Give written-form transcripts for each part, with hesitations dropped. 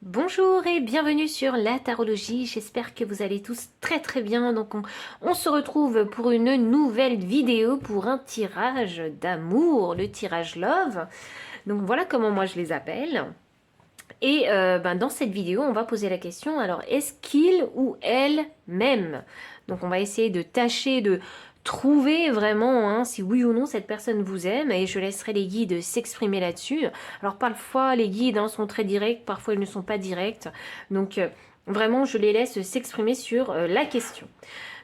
Bonjour et bienvenue sur la tarologie, j'espère que vous allez tous très bien. Donc on se retrouve pour une nouvelle vidéo pour un tirage d'amour, le tirage love. Donc voilà comment moi je les appelle. Et dans cette vidéo on va poser la question, alors est-ce qu'il ou elle m'aime? Donc on va essayer de tâcher de trouver vraiment si oui ou non cette personne vous aime, et je laisserai les guides s'exprimer là-dessus. Alors parfois les guides sont très directs, parfois ils ne sont pas directs, donc vraiment je les laisse s'exprimer sur la question.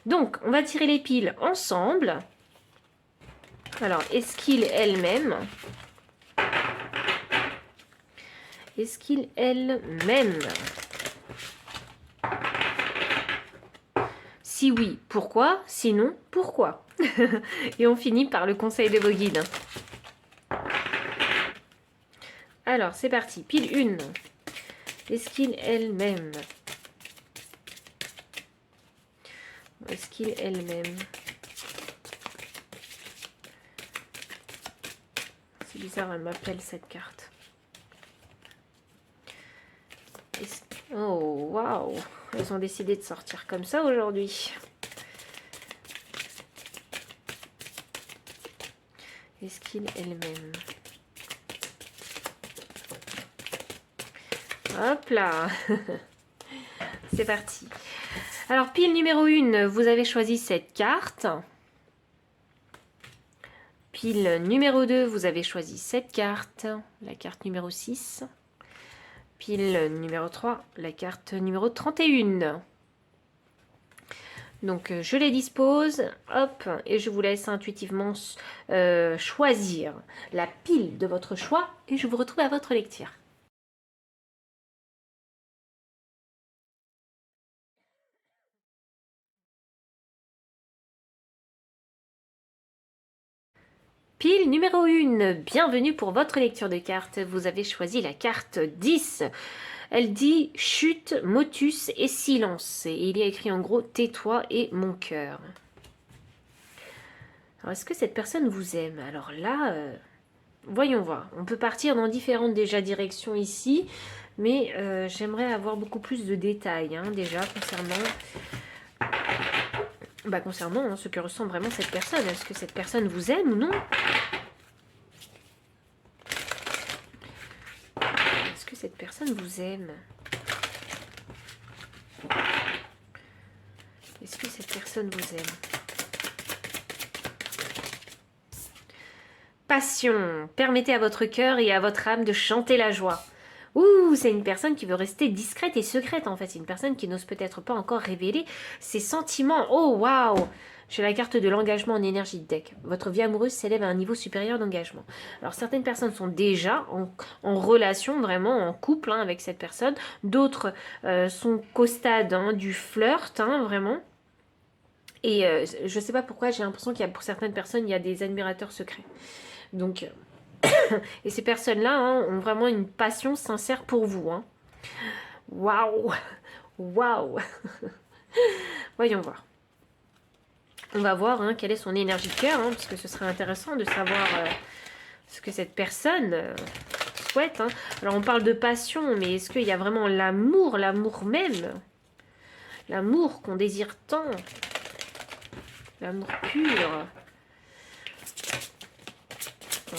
Donc on va tirer les piles ensemble. Alors est-ce qu'il, elle m'aime? Est-ce qu'il, elle m'aime? Si oui, pourquoi? Sinon, pourquoi? Et on finit par le conseil de vos guides. Alors, c'est parti. Pile 1. Est-ce qu'il, elle m'aime? Est-ce qu'il, elle m'aime? C'est bizarre, elle m'appelle cette carte. Oh, waouh! Elles ont décidé de sortir comme ça aujourd'hui. Est-ce qu'il, elle m'aime? Hop là. C'est parti. Alors, pile numéro 1, vous avez choisi cette carte. Pile numéro 2, vous avez choisi cette carte, la carte numéro 6. Pile numéro 3, la carte numéro 31. Donc je les dispose, hop, et je vous laisse intuitivement choisir la pile de votre choix, et je vous retrouve à votre lecture. Pile numéro 1, bienvenue pour votre lecture de cartes. Vous avez choisi la carte 10. Elle dit chute, motus et silence. Et il y a écrit en gros tais-toi et mon cœur. Alors est-ce que cette personne vous aime? Alors là, voyons voir. On peut partir dans différentes directions ici, mais j'aimerais avoir beaucoup plus de détails déjà concernant ce que ressent vraiment cette personne. Est-ce que cette personne vous aime ou non? Est-ce que cette personne vous aime? Est-ce que cette personne vous aime? Passion. Permettez à votre cœur et à votre âme de chanter la joie. Ouh, c'est une personne qui veut rester discrète et secrète en fait. C'est une personne qui n'ose peut-être pas encore révéler ses sentiments. Oh waouh! J'ai la carte de l'engagement en énergie de deck. Votre vie amoureuse s'élève à un niveau supérieur d'engagement. Alors certaines personnes sont déjà en relation, vraiment en couple avec cette personne. D'autres sont qu'au stade du flirt, vraiment. Et je ne sais pas pourquoi, j'ai l'impression qu'il y a pour certaines personnes, il y a des admirateurs secrets. Donc, et ces personnes-là ont vraiment une passion sincère pour vous. Waouh! Waouh! Voyons voir. On va voir quelle est son énergie de cœur, parce que ce serait intéressant de savoir ce que cette personne souhaite. Alors on parle de passion, mais est-ce qu'il y a vraiment l'amour même? L'amour qu'on désire tant? L'amour pur?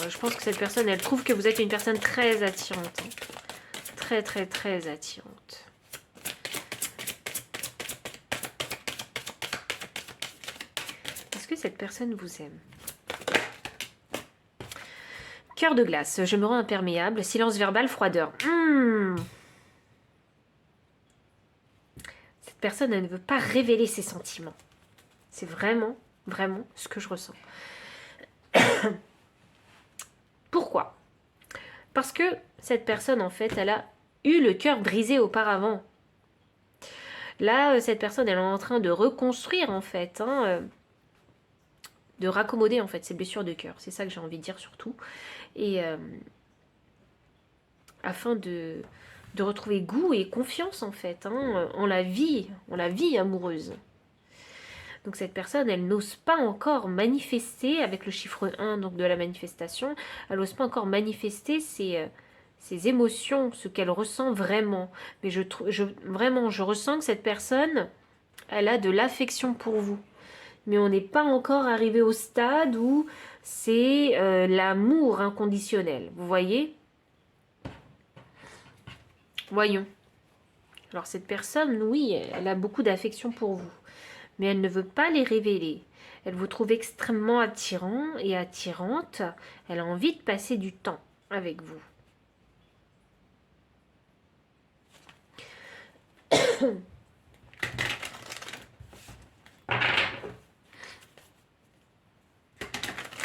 Je pense que cette personne, elle trouve que vous êtes une personne très attirante. Très attirante. Est-ce que cette personne vous aime? Cœur de glace, je me rends imperméable. Silence verbal, froideur. Cette personne, elle ne veut pas révéler ses sentiments. C'est vraiment ce que je ressens. Pourquoi? Parce que cette personne, en fait, elle a eu le cœur brisé auparavant. Là, cette personne, elle est en train de reconstruire, en fait, de raccommoder, en fait, ses blessures de cœur. C'est ça que j'ai envie de dire, surtout. Et afin de retrouver goût et confiance, en fait, en la vie amoureuse. Donc cette personne, elle n'ose pas encore manifester, avec le chiffre 1 donc de la manifestation, elle n'ose pas encore manifester ses émotions, ce qu'elle ressent vraiment. Mais vraiment, je ressens que cette personne, elle a de l'affection pour vous. Mais on n'est pas encore arrivé au stade où c'est l'amour inconditionnel. Vous voyez? Voyons. Alors cette personne, oui, elle a beaucoup d'affection pour vous. Mais elle ne veut pas les révéler. Elle vous trouve extrêmement attirant et attirante. Elle a envie de passer du temps avec vous.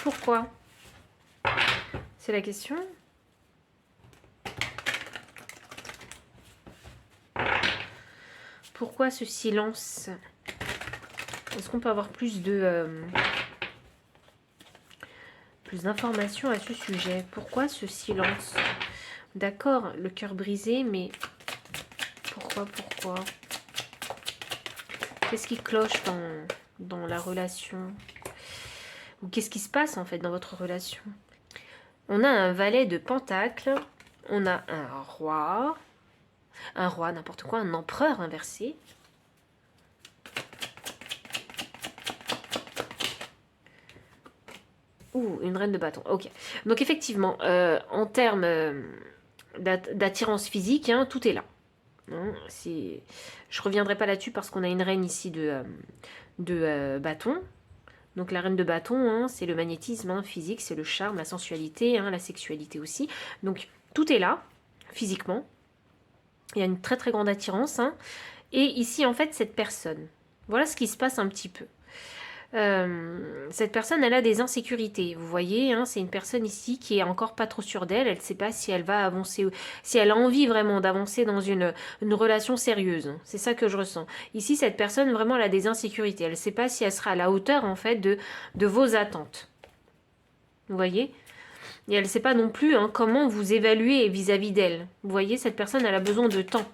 Pourquoi? C'est la question. Pourquoi ce silence? Est-ce qu'on peut avoir plus d'informations à ce sujet? Pourquoi ce silence? D'accord, le cœur brisé, mais pourquoi? Qu'est-ce qui cloche dans la relation? Ou qu'est-ce qui se passe en fait dans votre relation? On a un valet de pentacle, on a un roi, n'importe quoi, un empereur inversé. Ouh, une reine de bâton, ok. Donc effectivement, en termes d'attirance physique, hein, tout est là. Hein, je reviendrai pas là-dessus parce qu'on a une reine ici de bâton. Donc la reine de bâton, hein, c'est le magnétisme hein, physique, c'est le charme, la sensualité, hein, la sexualité aussi. Donc tout est là, physiquement. Il y a une très très grande attirance. Hein. Et ici, en fait, cette personne. Voilà ce qui se passe un petit peu. Cette personne, elle a des insécurités. Vous voyez, hein, c'est une personne ici qui est encore pas trop sûre d'elle. Elle ne sait pas si elle va avancer, si elle a envie vraiment d'avancer dans une relation sérieuse. C'est ça que je ressens. Ici, cette personne, vraiment, elle a des insécurités. Elle ne sait pas si elle sera à la hauteur, en fait, de vos attentes. Vous voyez ? Et elle ne sait pas non plus hein, comment vous évaluer vis-à-vis d'elle. Vous voyez, cette personne, elle a besoin de temps.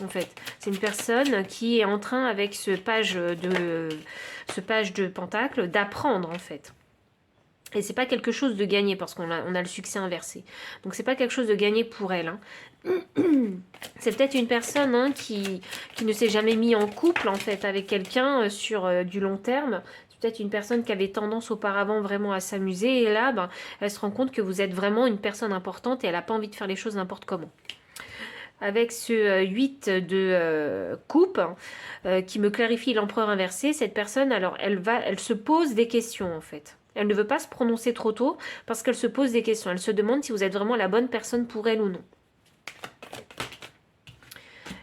En fait, c'est une personne qui est en train, avec ce page de pentacle, d'apprendre en fait. Et c'est pas quelque chose de gagné parce qu'on a le succès inversé. Donc c'est pas quelque chose de gagné pour elle. Hein. C'est peut-être une personne hein, qui ne s'est jamais mis en couple en fait avec quelqu'un sur du long terme. C'est peut-être une personne qui avait tendance auparavant vraiment à s'amuser et là, ben, elle se rend compte que vous êtes vraiment une personne importante et elle n'a pas envie de faire les choses n'importe comment. Avec ce 8 de coupe qui me clarifie l'empereur inversé, cette personne, alors elle se pose des questions en fait. Elle ne veut pas se prononcer trop tôt parce qu'elle se pose des questions. Elle se demande si vous êtes vraiment la bonne personne pour elle ou non.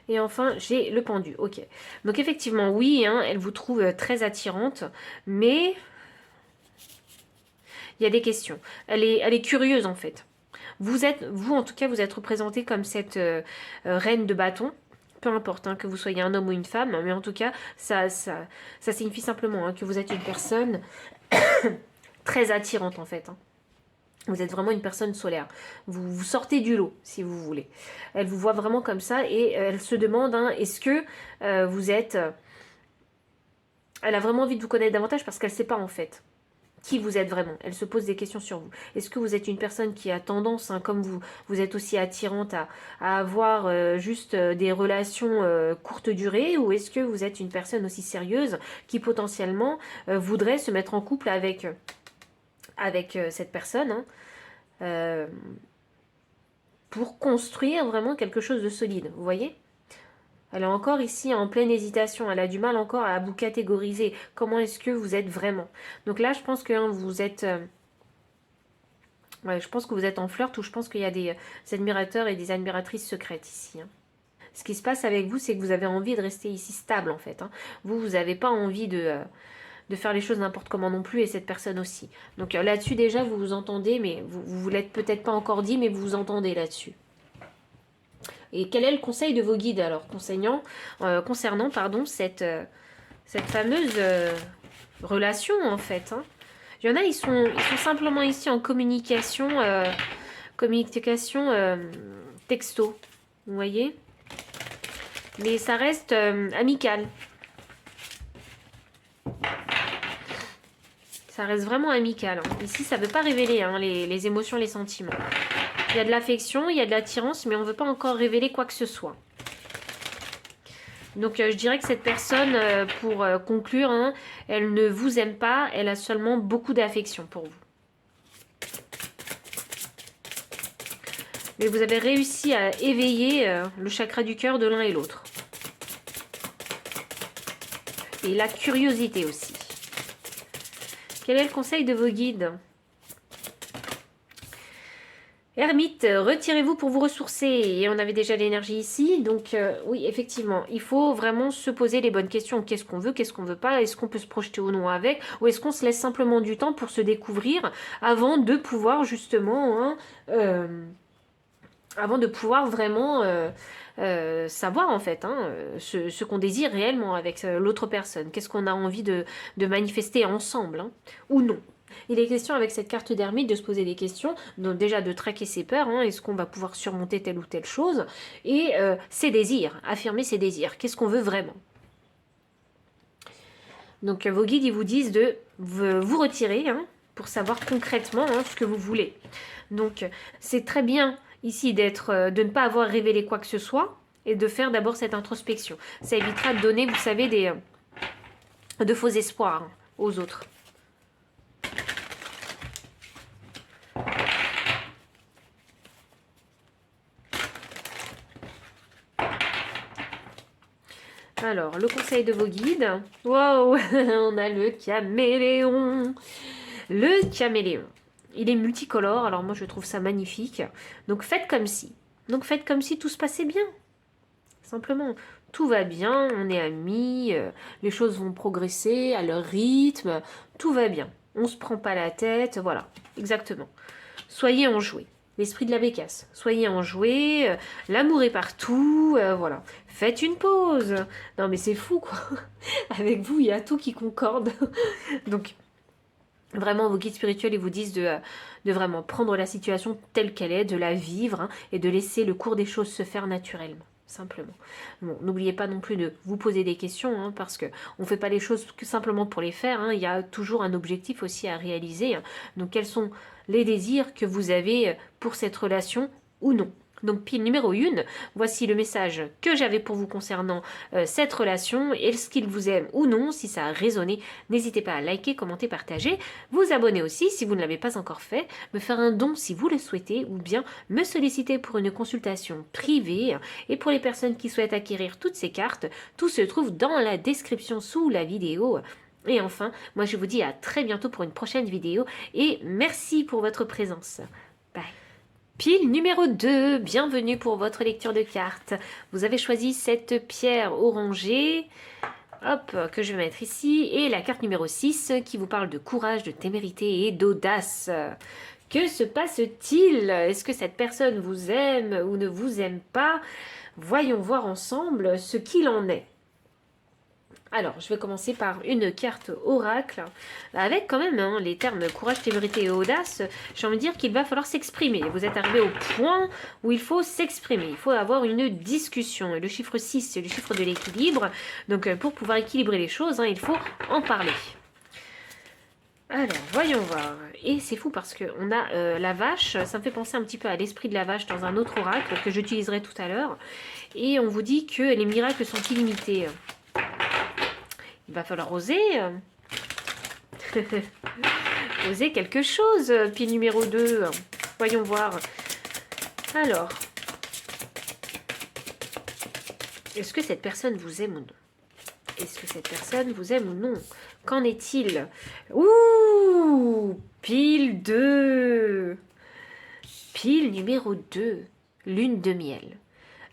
Et enfin, j'ai le pendu. Ok. Donc effectivement, oui, hein, elle vous trouve très attirante, mais il y a des questions. Elle est curieuse en fait. Vous en tout cas, vous êtes représenté comme cette reine de bâton. Peu importe hein, que vous soyez un homme ou une femme, mais en tout cas, ça signifie simplement hein, que vous êtes une personne très attirante en fait. Hein. Vous êtes vraiment une personne solaire. Vous sortez du lot, si vous voulez. Elle vous voit vraiment comme ça et elle se demande, hein, est-ce que vous êtes... elle a vraiment envie de vous connaître davantage parce qu'elle ne sait pas en fait. Qui vous êtes vraiment. Elle se pose des questions sur vous. Est-ce que vous êtes une personne qui a tendance, hein, comme vous êtes aussi attirante à avoir juste des relations courte durée ou est-ce que vous êtes une personne aussi sérieuse qui potentiellement voudrait se mettre en couple avec cette personne hein, pour construire vraiment quelque chose de solide, vous voyez ? Elle est encore ici en pleine hésitation. Elle a du mal encore à vous catégoriser. Comment est-ce que vous êtes vraiment? Donc là, je pense que hein, vous êtes... ouais, je pense que vous êtes en flirt ou je pense qu'il y a des admirateurs et des admiratrices secrètes ici. Hein. Ce qui se passe avec vous, c'est que vous avez envie de rester ici stable en fait. Hein. Vous n'avez pas envie de faire les choses n'importe comment non plus et cette personne aussi. Donc là-dessus déjà, vous vous entendez, mais vous ne l'êtes peut-être pas encore dit, mais vous vous entendez là-dessus. Et quel est le conseil de vos guides alors concernant cette fameuse relation en fait hein. Il y en a, ils sont simplement ici en communication texto, vous voyez. Mais ça reste amical. Ça reste vraiment amical. Hein. Ici, ça ne veut pas révéler hein, les émotions, les sentiments. Il y a de l'affection, il y a de l'attirance, mais on ne veut pas encore révéler quoi que ce soit. Donc je dirais que cette personne, pour conclure, hein, elle ne vous aime pas, elle a seulement beaucoup d'affection pour vous. Mais vous avez réussi à éveiller le chakra du cœur de l'un et l'autre. Et la curiosité aussi. Quel est le conseil de vos guides ? Ermite, retirez-vous pour vous ressourcer. Et on avait déjà l'énergie ici. Donc oui, effectivement, il faut vraiment se poser les bonnes questions. Qu'est-ce qu'on veut, qu'est-ce qu'on veut pas? Est-ce qu'on peut se projeter ou non avec? Ou est-ce qu'on se laisse simplement du temps pour se découvrir avant de pouvoir justement... Hein, avant de pouvoir vraiment savoir en fait hein, ce qu'on désire réellement avec l'autre personne. Qu'est-ce qu'on a envie de manifester ensemble hein, ou non. Il est question avec cette carte d'ermite de se poser des questions, donc déjà de traquer ses peurs, hein, est-ce qu'on va pouvoir surmonter telle ou telle chose, et ses désirs, affirmer ses désirs, qu'est-ce qu'on veut vraiment. Donc vos guides ils vous disent de vous retirer hein, pour savoir concrètement hein, ce que vous voulez. Donc c'est très bien ici de ne pas avoir révélé quoi que ce soit et de faire d'abord cette introspection. Ça évitera de donner, vous savez, de faux espoirs hein, aux autres. Alors, le conseil de vos guides. Wow, on a le caméléon. Le caméléon. Il est multicolore, alors moi je trouve ça magnifique. Donc faites comme si. Donc faites comme si tout se passait bien. Simplement, tout va bien, on est amis, les choses vont progresser à leur rythme, tout va bien. On se prend pas la tête, voilà, exactement. Soyez enjoués. L'esprit de la bécasse. Soyez enjoués, l'amour est partout, voilà. Faites une pause. Non mais c'est fou quoi. Avec vous, il y a tout qui concorde. Donc, vraiment, vos guides spirituels, ils vous disent de vraiment prendre la situation telle qu'elle est, de la vivre hein, et de laisser le cours des choses se faire naturellement. Simplement. Bon, n'oubliez pas non plus de vous poser des questions, hein, parce qu'on ne fait pas les choses que simplement pour les faire. Hein, il y a toujours un objectif aussi à réaliser. Hein. Donc, quels sont les désirs que vous avez pour cette relation ou non? Donc, pile numéro 1, voici le message que j'avais pour vous concernant cette relation. Est-ce qu'il vous aime ou non? Si ça a résonné, n'hésitez pas à liker, commenter, partager. Vous abonner aussi si vous ne l'avez pas encore fait. Me faire un don si vous le souhaitez. Ou bien me solliciter pour une consultation privée. Et pour les personnes qui souhaitent acquérir toutes ces cartes, tout se trouve dans la description sous la vidéo. Et enfin, moi je vous dis à très bientôt pour une prochaine vidéo. Et merci pour votre présence. Bye. Pile numéro 2, bienvenue pour votre lecture de cartes. Vous avez choisi cette pierre orangée, hop, que je vais mettre ici, et la carte numéro 6 qui vous parle de courage, de témérité et d'audace. Que se passe-t-il? Est-ce que cette personne vous aime ou ne vous aime pas? Voyons voir ensemble ce qu'il en est. Alors, je vais commencer par une carte oracle, avec quand même hein, les termes courage, témérité et audace. J'ai envie de dire qu'il va falloir s'exprimer. Vous êtes arrivé au point où il faut s'exprimer, il faut avoir une discussion. Et le chiffre 6, c'est le chiffre de l'équilibre. Donc, pour pouvoir équilibrer les choses, hein, il faut en parler. Alors, voyons voir. Et c'est fou parce qu'on a la vache, ça me fait penser un petit peu à l'esprit de la vache dans un autre oracle que j'utiliserai tout à l'heure. Et on vous dit que les miracles sont illimités. Il va falloir oser. Oser quelque chose. Pile numéro 2. Voyons voir. Alors. Est-ce que cette personne vous aime ou non? Est-ce que cette personne vous aime ou non? Qu'en est-il? Ouh! Pile 2. Pile numéro 2. Lune de miel.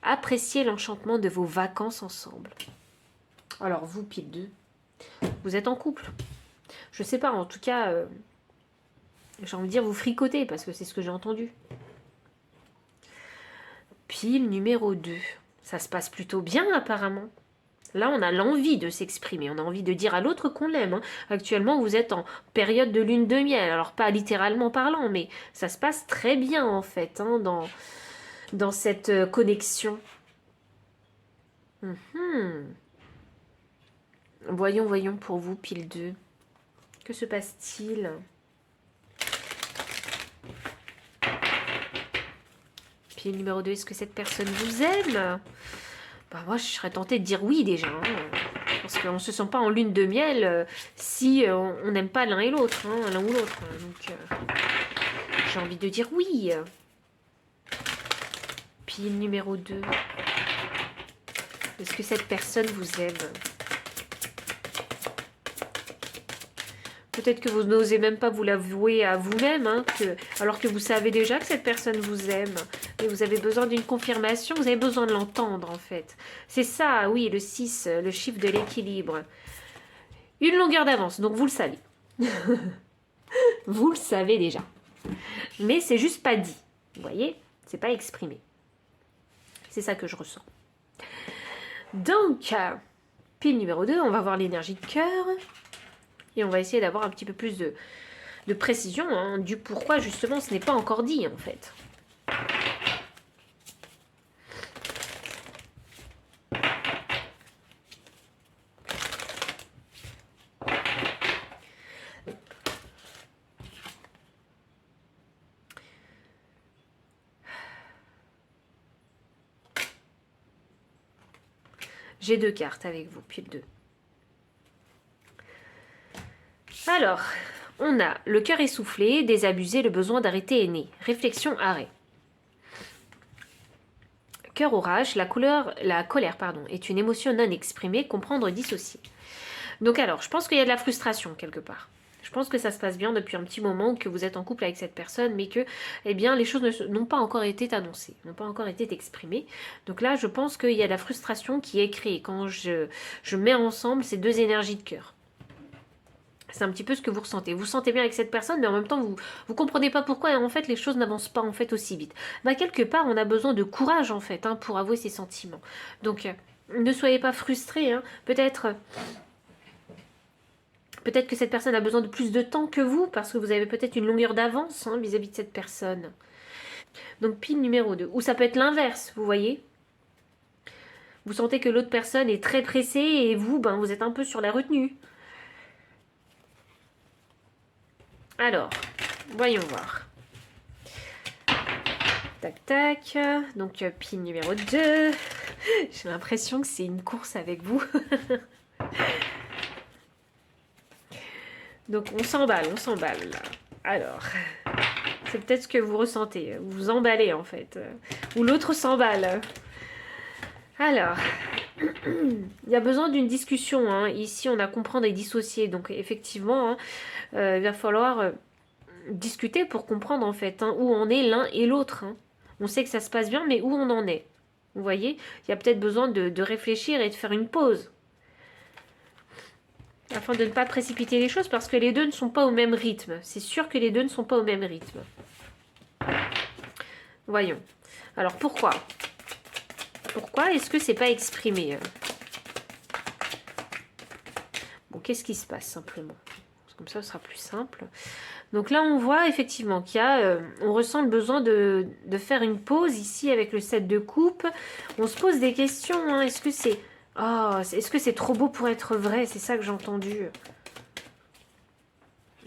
Appréciez l'enchantement de vos vacances ensemble. Alors vous, pile 2. Vous êtes en couple. Je sais pas, en tout cas, j'ai envie de dire vous fricotez, parce que c'est ce que j'ai entendu. Pile numéro 2. Ça se passe plutôt bien, apparemment. Là, on a l'envie de s'exprimer. On a envie de dire à l'autre qu'on l'aime. Hein. Actuellement, vous êtes en période de lune de miel. Alors, pas littéralement parlant, mais ça se passe très bien, en fait, hein, dans cette connexion. Voyons pour vous, pile 2. Que se passe-t-il? Puis numéro 2, est-ce que cette personne vous aime? Bah moi, je serais tentée de dire oui déjà. Hein, parce qu'on ne se sent pas en lune de miel si on n'aime pas l'un et l'autre, hein, l'un ou l'autre. Donc, j'ai envie de dire oui. Puis numéro 2, est-ce que cette personne vous aime? Peut-être que vous n'osez même pas vous l'avouer à vous-même, hein, alors que vous savez déjà que cette personne vous aime. Et vous avez besoin d'une confirmation, vous avez besoin de l'entendre en fait. C'est ça, oui, le 6, le chiffre de l'équilibre. Une longueur d'avance, donc vous le savez. Vous le savez déjà. Mais c'est juste pas dit. Vous voyez? C'est pas exprimé. C'est ça que je ressens. Donc, pile numéro 2, on va voir l'énergie de cœur. Et on va essayer d'avoir un petit peu plus de précision hein, du pourquoi justement ce n'est pas encore dit en fait. J'ai 2 cartes avec vous, pile 2. Alors, on a le cœur essoufflé, désabusé, le besoin d'arrêter est né. Réflexion, arrêt. Cœur orage, la colère est une émotion non exprimée, comprendre, dissocier. Donc alors, je pense qu'il y a de la frustration quelque part. Je pense que ça se passe bien depuis un petit moment, que vous êtes en couple avec cette personne, mais que eh bien, les choses n'ont pas encore été annoncées, n'ont pas encore été exprimées. Donc là, je pense qu'il y a de la frustration qui est créée quand je mets ensemble ces 2 énergies de cœur. C'est un petit peu ce que vous ressentez. Vous sentez bien avec cette personne, mais en même temps, vous comprenez pas pourquoi, en fait, les choses n'avancent pas, en fait, aussi vite. Bah, quelque part, on a besoin de courage, en fait, hein, pour avouer ses sentiments. Donc, ne soyez pas frustrés, hein. Peut-être que cette personne a besoin de plus de temps que vous, parce que vous avez peut-être une longueur d'avance hein, vis-à-vis de cette personne. Donc, pile numéro 2. Ou ça peut être l'inverse, vous voyez. Vous sentez que l'autre personne est très pressée, et vous, ben, vous êtes un peu sur la retenue. Alors, voyons voir. Tac, tac. Donc, pile numéro 2. J'ai l'impression que c'est une course avec vous. Donc, on s'emballe. Là. Alors, c'est peut-être ce que vous ressentez. Vous vous emballez, en fait. Ou l'autre s'emballe. Alors, il y a besoin d'une discussion. Hein. Ici, on a comprendre et dissocier. Donc, effectivement, hein, il va falloir discuter pour comprendre, en fait, hein, où on est l'un et l'autre. Hein. On sait que ça se passe bien, mais où on en est. Vous voyez, il y a peut-être besoin de réfléchir et de faire une pause. Afin de ne pas précipiter les choses, parce que les deux ne sont pas au même rythme. C'est sûr que les deux ne sont pas au même rythme. Voyons. Alors, pourquoi? Pourquoi est-ce que c'est pas exprimé? Bon, qu'est-ce qui se passe, simplement? Comme ça, ce sera plus simple. Donc là, on voit effectivement qu'il y a... on ressent le besoin de faire une pause ici avec le 7 de coupe. On se pose des questions. Hein. Est-ce que c'est... Oh, est-ce que c'est trop beau pour être vrai? C'est ça que j'ai entendu.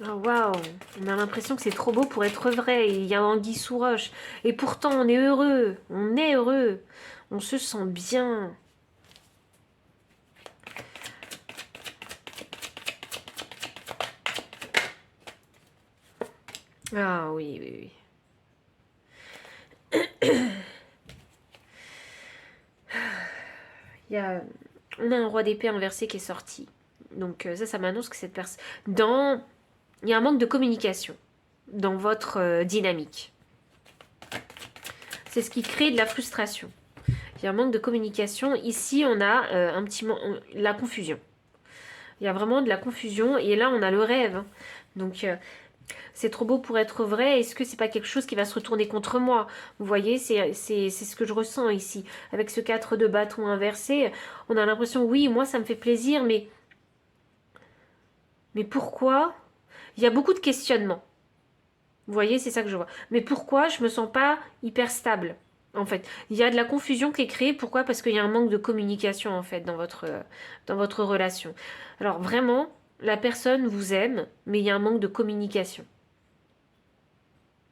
Oh, waouh! On a l'impression que c'est trop beau pour être vrai. Il y a anguille sous roche. Et pourtant, on est heureux. On est heureux. On se sent bien. Ah oui, oui, oui. On a un roi d'épée inversé qui est sorti. Donc ça m'annonce que cette personne... Il y a un manque de communication dans votre dynamique. C'est ce qui crée de la frustration. Il y a un manque de communication. Ici, on a un petit la confusion. Il y a vraiment de la confusion. Et là, on a le rêve. Hein. Donc... c'est trop beau pour être vrai, est-ce que c'est pas quelque chose qui va se retourner contre moi? Vous voyez, c'est ce que je ressens ici. Avec ce 4 de bâton inversé, on a l'impression, oui, moi ça me fait plaisir, mais pourquoi? Il y a beaucoup de questionnements. Vous voyez, c'est ça que je vois. Mais pourquoi je me sens pas hyper stable? En fait, il y a de la confusion qui est créée. Pourquoi? Parce qu'il y a un manque de communication, en fait, dans votre relation. Alors, vraiment, la personne vous aime, mais il y a un manque de communication.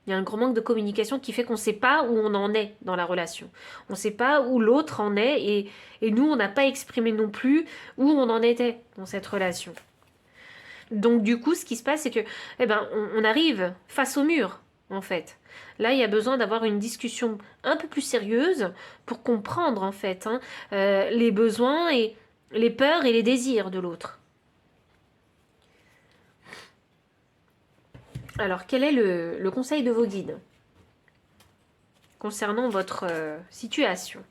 Il y a un grand manque de communication qui fait qu'on ne sait pas où on en est dans la relation. On ne sait pas où l'autre en est et nous, on n'a pas exprimé non plus où on en était dans cette relation. Donc du coup, ce qui se passe, c'est que, on arrive face au mur, en fait. Là, il y a besoin d'avoir une discussion un peu plus sérieuse pour comprendre, en fait, les besoins et les peurs et les désirs de l'autre. Alors, quel est le conseil de vos guides concernant votre situation?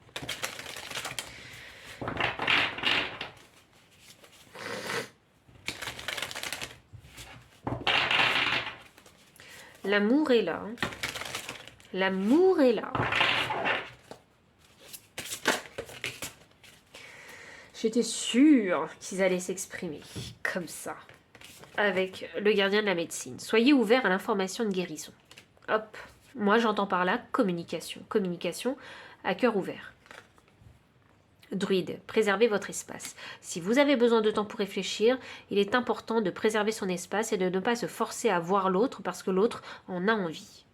L'amour est là. L'amour est là. J'étais sûre qu'ils allaient s'exprimer comme ça. Avec le gardien de la médecine. Soyez ouverts à l'information de guérison. Hop. Moi, j'entends par là communication. Communication à cœur ouvert. Druide, préservez votre espace. Si vous avez besoin de temps pour réfléchir, il est important de préserver son espace et de ne pas se forcer à voir l'autre parce que l'autre en a envie.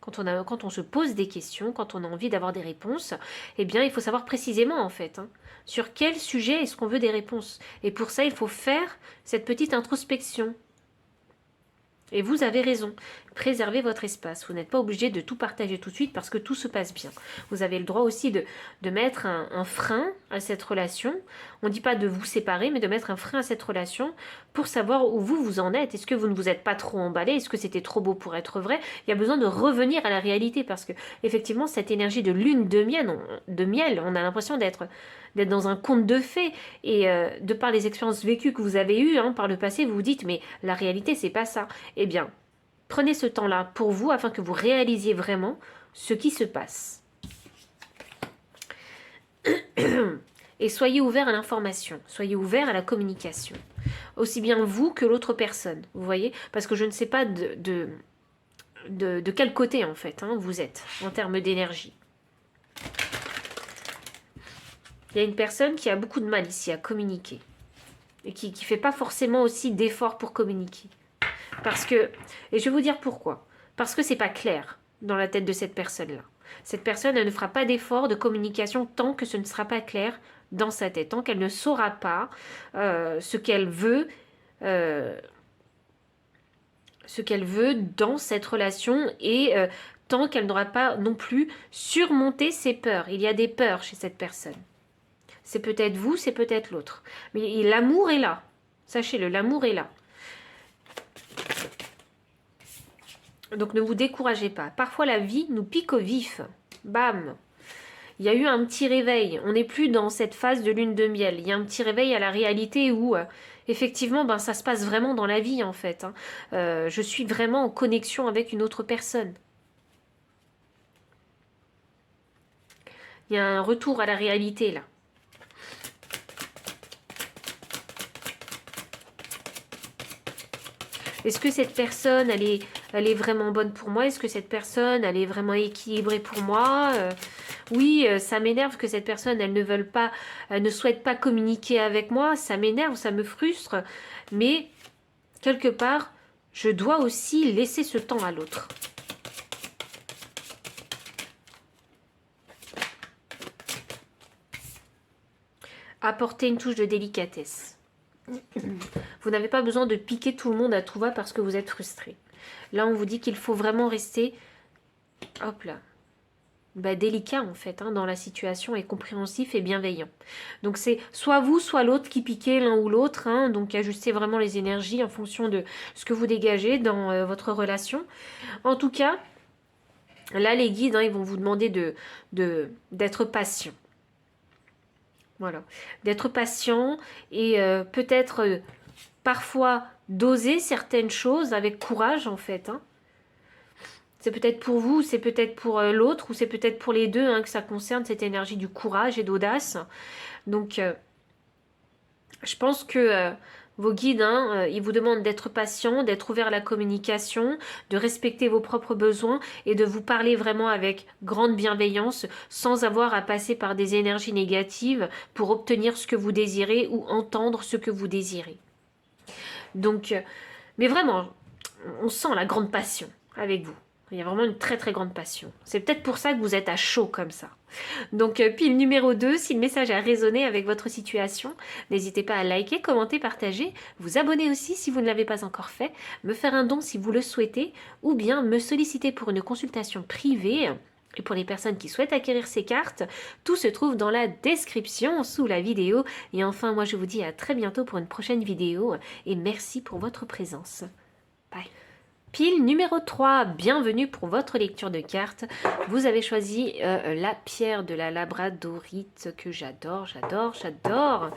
Quand on se pose des questions, quand on a envie d'avoir des réponses, eh bien, il faut savoir précisément, en fait, sur quel sujet est-ce qu'on veut des réponses. Et pour ça, il faut faire cette petite introspection. Et vous avez raison, préservez votre espace. Vous n'êtes pas obligé de tout partager tout de suite parce que tout se passe bien. Vous avez le droit aussi de mettre un frein à cette relation. On ne dit pas de vous séparer, mais de mettre un frein à cette relation pour savoir où vous en êtes. Est-ce que vous ne vous êtes pas trop emballé? Est-ce que c'était trop beau pour être vrai? Il y a besoin de revenir à la réalité parce que effectivement, cette énergie de lune de miel, on a l'impression d'être dans un conte de fées et de par les expériences vécues que vous avez eues par le passé, vous vous dites mais la réalité c'est pas ça. Eh bien, prenez ce temps-là pour vous afin que vous réalisiez vraiment ce qui se passe. Et soyez ouverts à l'information, soyez ouverts à la communication. Aussi bien vous que l'autre personne, vous voyez? Parce que je ne sais pas de quel côté en fait vous êtes en termes d'énergie. Il y a une personne qui a beaucoup de mal ici à communiquer et qui ne fait pas forcément aussi d'efforts pour communiquer. Parce que, et je vais vous dire pourquoi. Parce que c'est pas clair dans la tête de cette personne-là. Cette personne, elle ne fera pas d'effort de communication tant que ce ne sera pas clair dans sa tête, tant qu'elle ne saura pas ce qu'elle veut dans cette relation et tant qu'elle n'aura pas non plus surmonté ses peurs. Il y a des peurs chez cette personne. C'est peut-être vous, c'est peut-être l'autre. Mais l'amour est là. Sachez-le, l'amour est là. Donc ne vous découragez pas. Parfois la vie nous pique au vif. Bam! Il y a eu un petit réveil. On n'est plus dans cette phase de lune de miel. Il y a un petit réveil à la réalité où effectivement ça se passe vraiment dans la vie en fait. Je suis vraiment en connexion avec une autre personne. Il y a un retour à la réalité là. Est-ce que cette personne, elle est vraiment bonne pour moi? Est-ce que cette personne, elle est vraiment équilibrée pour moi? Oui, ça m'énerve que cette personne, elle ne souhaite pas communiquer avec moi. Ça m'énerve, ça me frustre. Mais, quelque part, je dois aussi laisser ce temps à l'autre. Apporter une touche de délicatesse. Vous n'avez pas besoin de piquer tout le monde à tout va parce que vous êtes frustré. Là, on vous dit qu'il faut vraiment rester, hop là, délicat en fait, dans la situation et compréhensif et bienveillant. Donc c'est soit vous, soit l'autre qui piquez l'un ou l'autre. Donc ajustez vraiment les énergies en fonction de ce que vous dégagez dans votre relation. En tout cas, là, les guides, ils vont vous demander d'être patient. Voilà, d'être patient et peut-être parfois d'oser certaines choses avec courage en fait. C'est peut-être pour vous, c'est peut-être pour l'autre ou c'est peut-être pour les deux que ça concerne cette énergie du courage et d'audace. Donc je pense que vos guides, ils vous demandent d'être patient, d'être ouvert à la communication, de respecter vos propres besoins et de vous parler vraiment avec grande bienveillance sans avoir à passer par des énergies négatives pour obtenir ce que vous désirez ou entendre ce que vous désirez. Donc, mais vraiment, on sent la grande passion avec vous. Il y a vraiment une très très grande passion. C'est peut-être pour ça que vous êtes à chaud comme ça. Donc pile numéro 2, si le message a résonné avec votre situation, n'hésitez pas à liker, commenter, partager, vous abonner aussi si vous ne l'avez pas encore fait, me faire un don si vous le souhaitez, ou bien me solliciter pour une consultation privée. Et pour les personnes qui souhaitent acquérir ces cartes, tout se trouve dans la description sous la vidéo. Et enfin, moi je vous dis à très bientôt pour une prochaine vidéo et merci pour votre présence. Bye. Pile numéro 3, bienvenue pour votre lecture de cartes. Vous avez choisi la pierre de la labradorite que j'adore, j'adore, j'adore.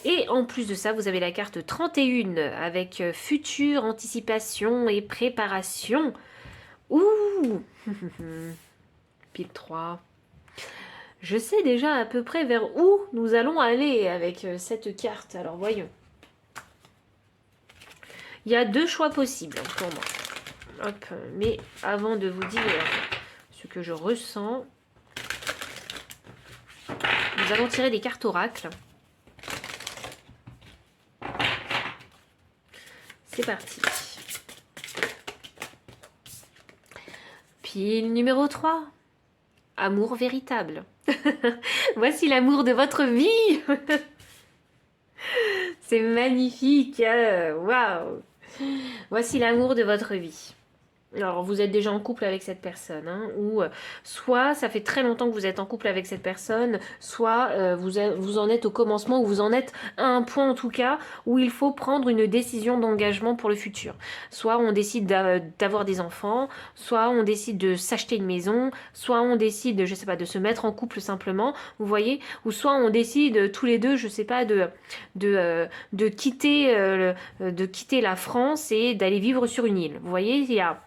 Et en plus de ça, vous avez la carte 31 avec futur, anticipation et préparation. Ouh Pile 3. Je sais déjà à peu près vers où nous allons aller avec cette carte. Alors voyons. Il y a 2 choix possibles pour moi. Hop, mais avant de vous dire ce que je ressens, nous allons tirer des cartes oracles. C'est parti. Pile numéro 3. Amour véritable. Voici l'amour de votre vie. C'est magnifique. Waouh. Voici l'amour de votre vie. Alors, vous êtes déjà en couple avec cette personne, hein, ou soit ça fait très longtemps que vous êtes en couple avec cette personne, soit vous en êtes au commencement, ou vous en êtes à un point en tout cas, où il faut prendre une décision d'engagement pour le futur. Soit on décide d'avoir des enfants, soit on décide de s'acheter une maison, soit on décide, je sais pas, de se mettre en couple simplement, vous voyez, ou soit on décide tous les deux, je sais pas, de quitter la France et d'aller vivre sur une île. Vous voyez, il y a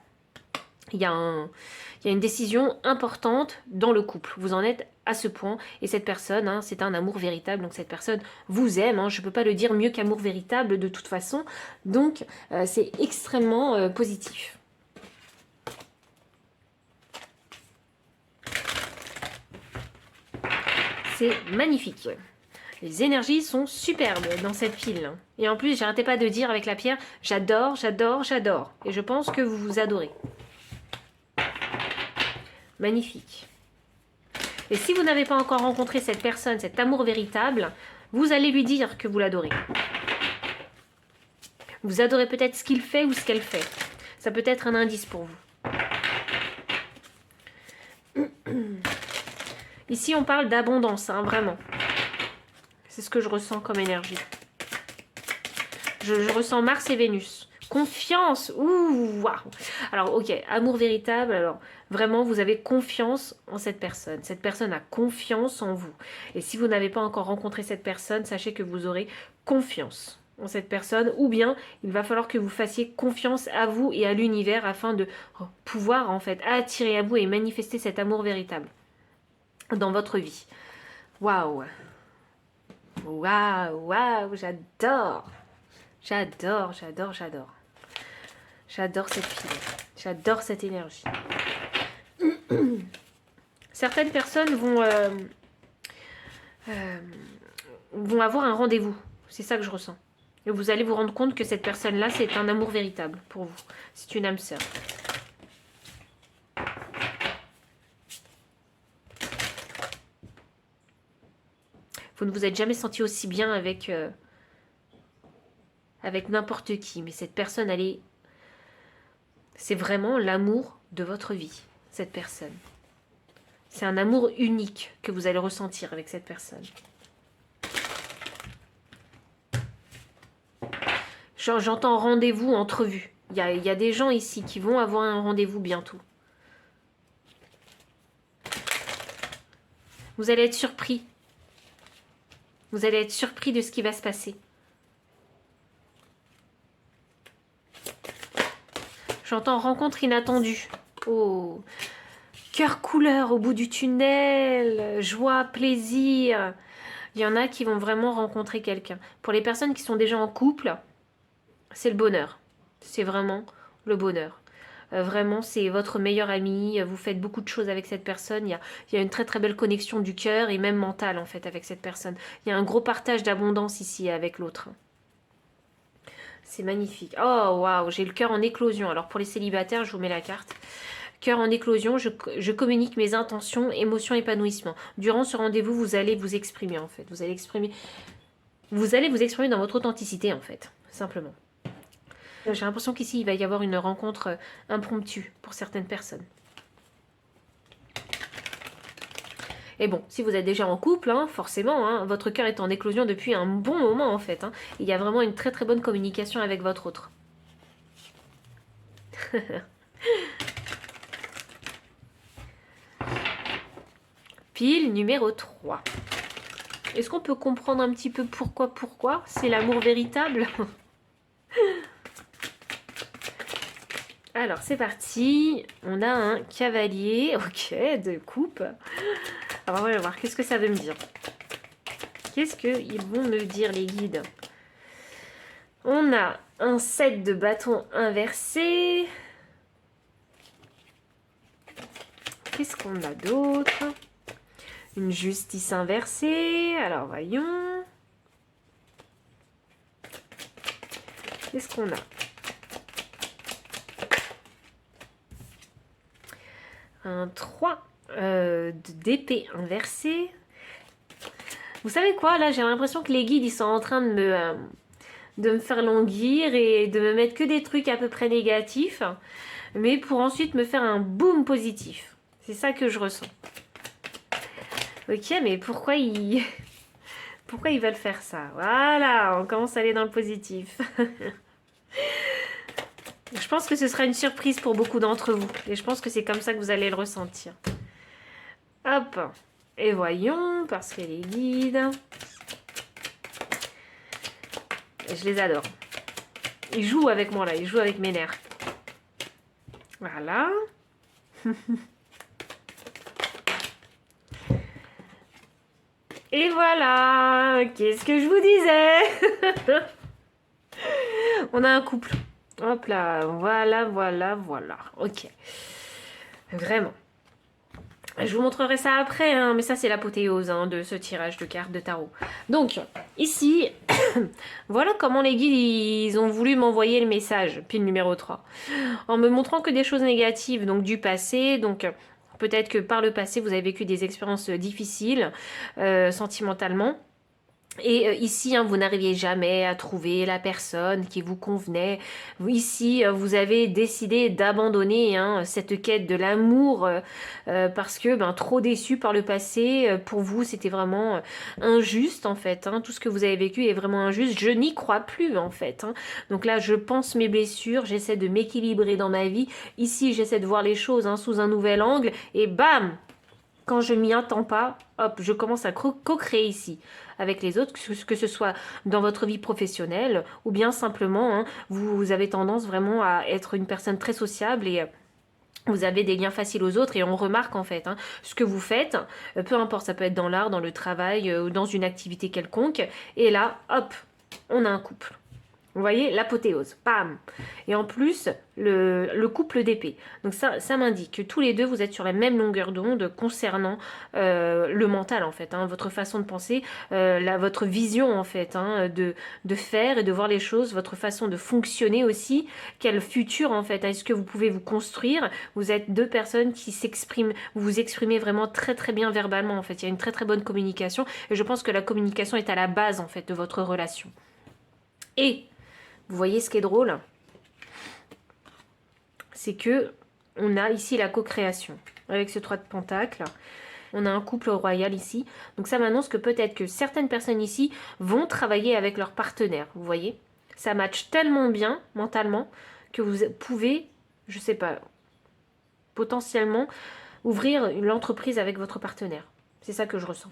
une décision importante dans le couple. Vous en êtes à ce point. Et cette personne, hein, c'est un amour véritable. Donc cette personne vous aime. Hein, je ne peux pas le dire mieux qu'amour véritable de toute façon. Donc c'est extrêmement positif. C'est magnifique. Les énergies sont superbes dans cette pile. Et en plus, j'arrêtais pas de dire avec la pierre, j'adore, j'adore, j'adore. Et je pense que vous vous adorez. Magnifique. Et si vous n'avez pas encore rencontré cette personne, cet amour véritable, vous allez lui dire que vous l'adorez. Vous adorez peut-être ce qu'il fait ou ce qu'elle fait. Ça peut être un indice pour vous. Ici, on parle d'abondance, hein, vraiment. C'est ce que je ressens comme énergie. Je ressens Mars et Vénus. Confiance, ouh, waouh. Alors, ok, amour véritable, alors vraiment, vous avez confiance en cette personne. Cette personne a confiance en vous. Et si vous n'avez pas encore rencontré cette personne, sachez que vous aurez confiance en cette personne, ou bien il va falloir que vous fassiez confiance à vous et à l'univers afin de pouvoir, en fait, attirer à vous et manifester cet amour véritable dans votre vie. Waouh. Waouh, waouh, j'adore. J'adore, j'adore, j'adore. J'adore cette fille. J'adore cette énergie. Certaines personnes vont avoir un rendez-vous. C'est ça que je ressens. Et vous allez vous rendre compte que cette personne-là, c'est un amour véritable pour vous. C'est une âme sœur. Vous ne vous êtes jamais senti aussi bien avec n'importe qui. Mais cette personne, c'est vraiment l'amour de votre vie, cette personne. C'est un amour unique que vous allez ressentir avec cette personne. J'entends rendez-vous, entrevue. Il y a des gens ici qui vont avoir un rendez-vous bientôt. Vous allez être surpris. Vous allez être surpris de ce qui va se passer. J'entends rencontre inattendue. Oh, cœur couleur au bout du tunnel, joie, plaisir. Il y en a qui vont vraiment rencontrer quelqu'un. Pour les personnes qui sont déjà en couple, c'est le bonheur. C'est vraiment le bonheur. Vraiment, c'est votre meilleur ami. Vous faites beaucoup de choses avec cette personne. Il y a une très très belle connexion du cœur et même mentale en fait avec cette personne. Il y a un gros partage d'abondance ici avec l'autre. C'est magnifique. Oh, waouh, j'ai le cœur en éclosion. Alors, pour les célibataires, je vous mets la carte. Cœur en éclosion, je communique mes intentions, émotions, épanouissement. Durant ce rendez-vous, vous allez vous exprimer en fait. Vous allez vous exprimer dans votre authenticité en fait, simplement. J'ai l'impression qu'ici, il va y avoir une rencontre impromptue pour certaines personnes. Et bon, si vous êtes déjà en couple, hein, forcément, hein, votre cœur est en éclosion depuis un bon moment en fait. Hein. Il y a vraiment une très très bonne communication avec votre autre. Pile numéro 3. Est-ce qu'on peut comprendre un petit peu pourquoi c'est l'amour véritable? Alors, c'est parti. On a un cavalier. Ok, de coupe. Alors, on va voir. Qu'est-ce que ça veut me dire? Qu'est-ce qu'ils vont me dire, les guides? On a un 7 de bâton inversé. Qu'est-ce qu'on a d'autre? Une justice inversée. Alors, voyons. Qu'est-ce qu'on a? Un 3 d'épée inversée. Vous savez quoi? Là, j'ai l'impression que les guides, ils sont en train de me faire languir et de me mettre que des trucs à peu près négatifs. Mais pour ensuite me faire un boom positif. C'est ça que je ressens. Ok, mais pourquoi ils veulent faire ça? Voilà, on commence à aller dans le positif. Je pense que ce sera une surprise pour beaucoup d'entre vous. Et je pense que c'est comme ça que vous allez le ressentir. Hop. Et voyons, parce que les guides... Je les adore. Ils jouent avec moi là, ils jouent avec mes nerfs. Voilà. Et voilà. Qu'est-ce que je vous disais? On a un couple. Hop là, voilà. Ok. Vraiment. Je vous montrerai ça après, hein, mais ça c'est l'apothéose hein, de ce tirage de cartes de tarot. Donc, ici, voilà comment les guides ils ont voulu m'envoyer le message, pile numéro 3. En me montrant que des choses négatives, donc du passé, donc peut-être que par le passé vous avez vécu des expériences difficiles sentimentalement. Et ici, hein, vous n'arriviez jamais à trouver la personne qui vous convenait. Ici, vous avez décidé d'abandonner hein, cette quête de l'amour parce que trop déçu par le passé. Pour vous, c'était vraiment injuste en fait. Hein. Tout ce que vous avez vécu est vraiment injuste. Je n'y crois plus en fait. Hein. Donc là, je pense mes blessures. J'essaie de m'équilibrer dans ma vie. Ici, j'essaie de voir les choses hein, sous un nouvel angle. Et bam! Quand je m'y attends pas, hop, je commence à co-créer ici avec les autres, que ce soit dans votre vie professionnelle ou bien simplement, hein, vous avez tendance vraiment à être une personne très sociable et vous avez des liens faciles aux autres et on remarque en fait hein, ce que vous faites, peu importe, ça peut être dans l'art, dans le travail ou dans une activité quelconque. Et là, hop, on a un couple. Vous voyez, l'apothéose, pam. Et en plus, le couple d'épée. Donc ça m'indique que tous les deux, vous êtes sur la même longueur d'onde concernant le mental, en fait. Hein, votre façon de penser, votre vision, en fait, hein, de faire et de voir les choses, votre façon de fonctionner aussi. Quel futur, en fait, est-ce que vous pouvez vous construire? Vous êtes deux personnes qui s'expriment, vous vous exprimez vraiment très, très bien verbalement, en fait. Il y a une très, très bonne communication. Et je pense que la communication est à la base, en fait, de votre relation. Et... vous voyez ce qui est drôle? C'est que on a ici la co-création. Avec ce 3 de pentacle, on a un couple royal ici. Donc ça m'annonce que peut-être que certaines personnes ici vont travailler avec leur partenaire. Vous voyez? Ça matche tellement bien mentalement que vous pouvez, je sais pas, potentiellement ouvrir l'entreprise avec votre partenaire. C'est ça que je ressens.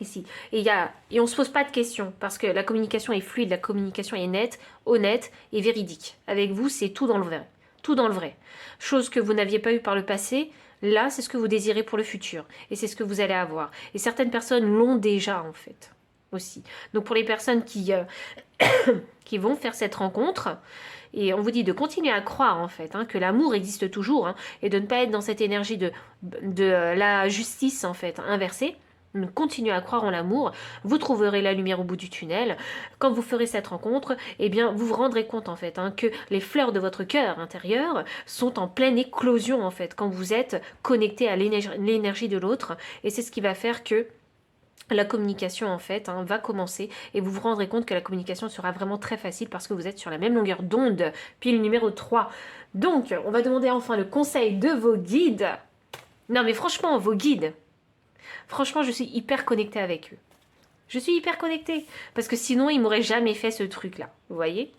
Ici. Et on se pose pas de questions parce que la communication est fluide, la communication est nette, honnête et véridique. Avec vous, c'est tout dans le vrai. Tout dans le vrai. Chose que vous n'aviez pas eu par le passé, là, c'est ce que vous désirez pour le futur. Et c'est ce que vous allez avoir. Et certaines personnes l'ont déjà, en fait, aussi. Donc pour les personnes qui vont faire cette rencontre, et on vous dit de continuer à croire, en fait, hein, que l'amour existe toujours, hein, et de ne pas être dans cette énergie de la justice, en fait, inversée. Continuez à croire en l'amour, vous trouverez la lumière au bout du tunnel. Quand vous ferez cette rencontre, eh bien, vous vous rendrez compte en fait que les fleurs de votre cœur intérieur sont en pleine éclosion en fait quand vous êtes connecté à l'énergie de l'autre. Et c'est ce qui va faire que la communication en fait va commencer et vous vous rendrez compte que la communication sera vraiment très facile parce que vous êtes sur la même longueur d'onde. Pile numéro 3. Donc, on va demander enfin le conseil de vos guides. Non mais franchement, vos guides. Franchement, je suis hyper connectée avec eux. Je suis hyper connectée. Parce que sinon, ils m'auraient jamais fait ce truc-là. Vous voyez?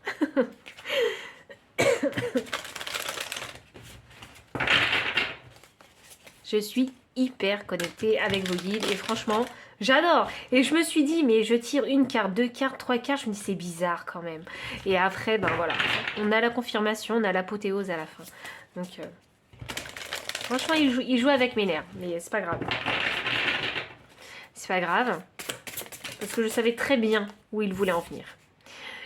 Je suis hyper connectée avec vos guides. Et franchement, j'adore. Et je me suis dit, mais je tire une carte, deux cartes, trois cartes. Je me dis, c'est bizarre quand même. Et après, ben voilà. On a la confirmation, on a l'apothéose à la fin. Donc, franchement, il joue avec mes nerfs. Mais c'est pas grave. C'est pas grave, parce que je savais très bien où il voulait en venir.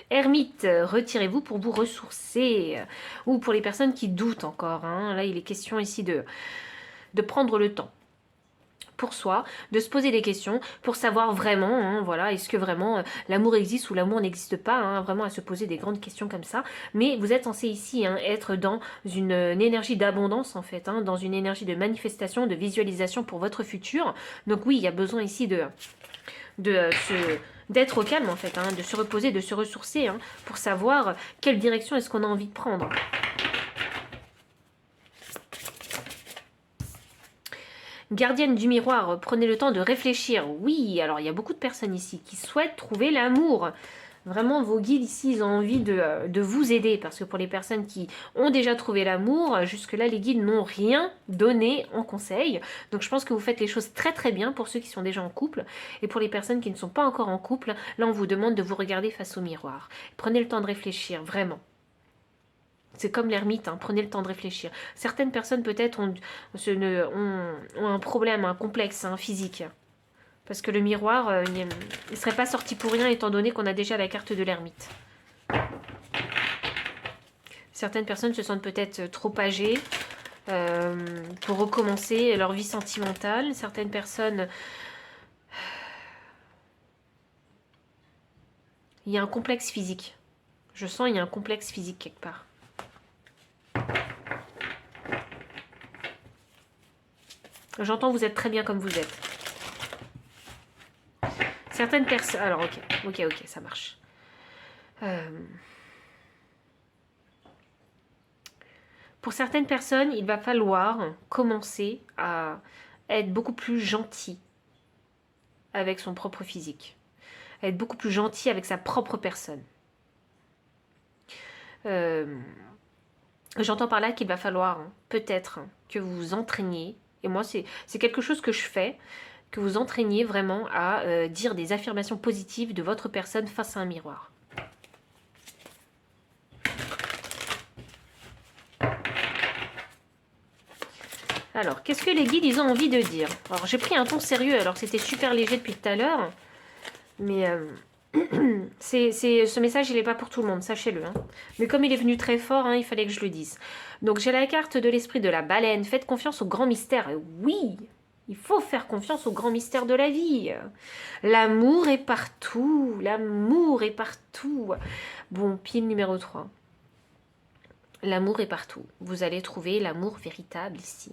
Ermite, retirez-vous pour vous ressourcer. Ou pour les personnes qui doutent encore. Là, il est question ici de prendre le temps pour soi, de se poser des questions, pour savoir vraiment, voilà, est-ce que vraiment l'amour existe ou l'amour n'existe pas, vraiment à se poser des grandes questions comme ça. Mais vous êtes censé ici être dans une énergie d'abondance en fait, dans une énergie de manifestation, de visualisation pour votre futur. Donc oui, il y a besoin ici d'être au calme en fait, de se reposer, de se ressourcer, pour savoir quelle direction est-ce qu'on a envie de prendre. Gardienne du miroir, prenez le temps de réfléchir. Oui, alors il y a beaucoup de personnes ici qui souhaitent trouver l'amour. Vraiment, vos guides ici, ils ont envie de vous aider. Parce que pour les personnes qui ont déjà trouvé l'amour, jusque-là, les guides n'ont rien donné en conseil. Donc je pense que vous faites les choses très très bien pour ceux qui sont déjà en couple. Et pour les personnes qui ne sont pas encore en couple, là on vous demande de vous regarder face au miroir. Prenez le temps de réfléchir, vraiment. C'est comme l'ermite, prenez le temps de réfléchir. Certaines personnes peut-être ont un problème, un complexe physique. Parce que le miroir, il ne serait pas sorti pour rien étant donné qu'on a déjà la carte de l'ermite. Certaines personnes se sentent peut-être trop âgées pour recommencer leur vie sentimentale. Certaines personnes... Il y a un complexe physique. Je sens qu'il y a un complexe physique quelque part. J'entends vous êtes très bien comme vous êtes. Certaines personnes... Alors, ok, ça marche. Pour certaines personnes, il va falloir commencer à être beaucoup plus gentil avec son propre physique. À être beaucoup plus gentil avec sa propre personne. J'entends par là qu'il va falloir peut-être que vous vous entraîniez. Et moi, c'est quelque chose que je fais, que vous entraîniez vraiment à dire des affirmations positives de votre personne face à un miroir. Alors, qu'est-ce que les guides, ils ont envie de dire? Alors, j'ai pris un ton sérieux, alors que c'était super léger depuis tout à l'heure. Mais ce message, il n'est pas pour tout le monde, sachez-le. Mais comme il est venu très fort, il fallait que je le dise. Donc, j'ai la carte de l'esprit de la baleine. Faites confiance au grand mystère. Oui, il faut faire confiance au grand mystère de la vie. L'amour est partout. L'amour est partout. Bon, pile numéro 3. L'amour est partout. Vous allez trouver l'amour véritable ici.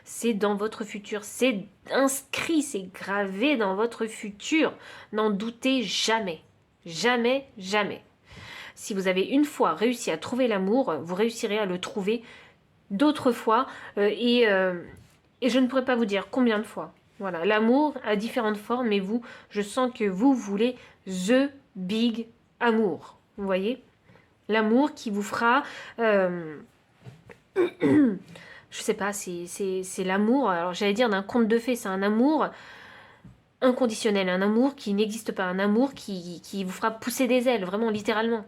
C'est dans votre futur. C'est inscrit, c'est gravé dans votre futur. N'en doutez jamais. Jamais, jamais. Si vous avez une fois réussi à trouver l'amour, vous réussirez à le trouver d'autres fois. Et je ne pourrais pas vous dire combien de fois. Voilà, l'amour a différentes formes, mais vous, je sens que vous voulez the big amour. Vous voyez ? L'amour qui vous fera... je sais pas, c'est l'amour... Alors j'allais dire d'un conte de fées, c'est un amour inconditionnel, un amour qui n'existe pas, un amour qui vous fera pousser des ailes, vraiment littéralement.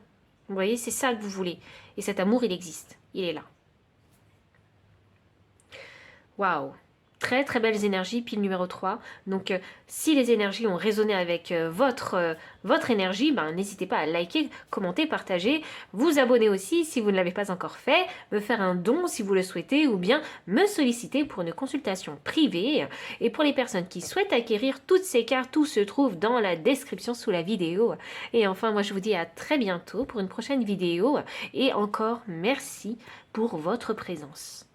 Vous voyez, c'est ça que vous voulez. Et cet amour, il existe, il est là. Waouh. Très très belles énergies, pile numéro 3. Donc si les énergies ont résonné avec votre énergie, ben, n'hésitez pas à liker, commenter, partager, vous abonner aussi si vous ne l'avez pas encore fait, me faire un don si vous le souhaitez ou bien me solliciter pour une consultation privée. Et pour les personnes qui souhaitent acquérir toutes ces cartes, tout se trouve dans la description sous la vidéo. Et enfin, moi je vous dis à très bientôt pour une prochaine vidéo et encore merci pour votre présence.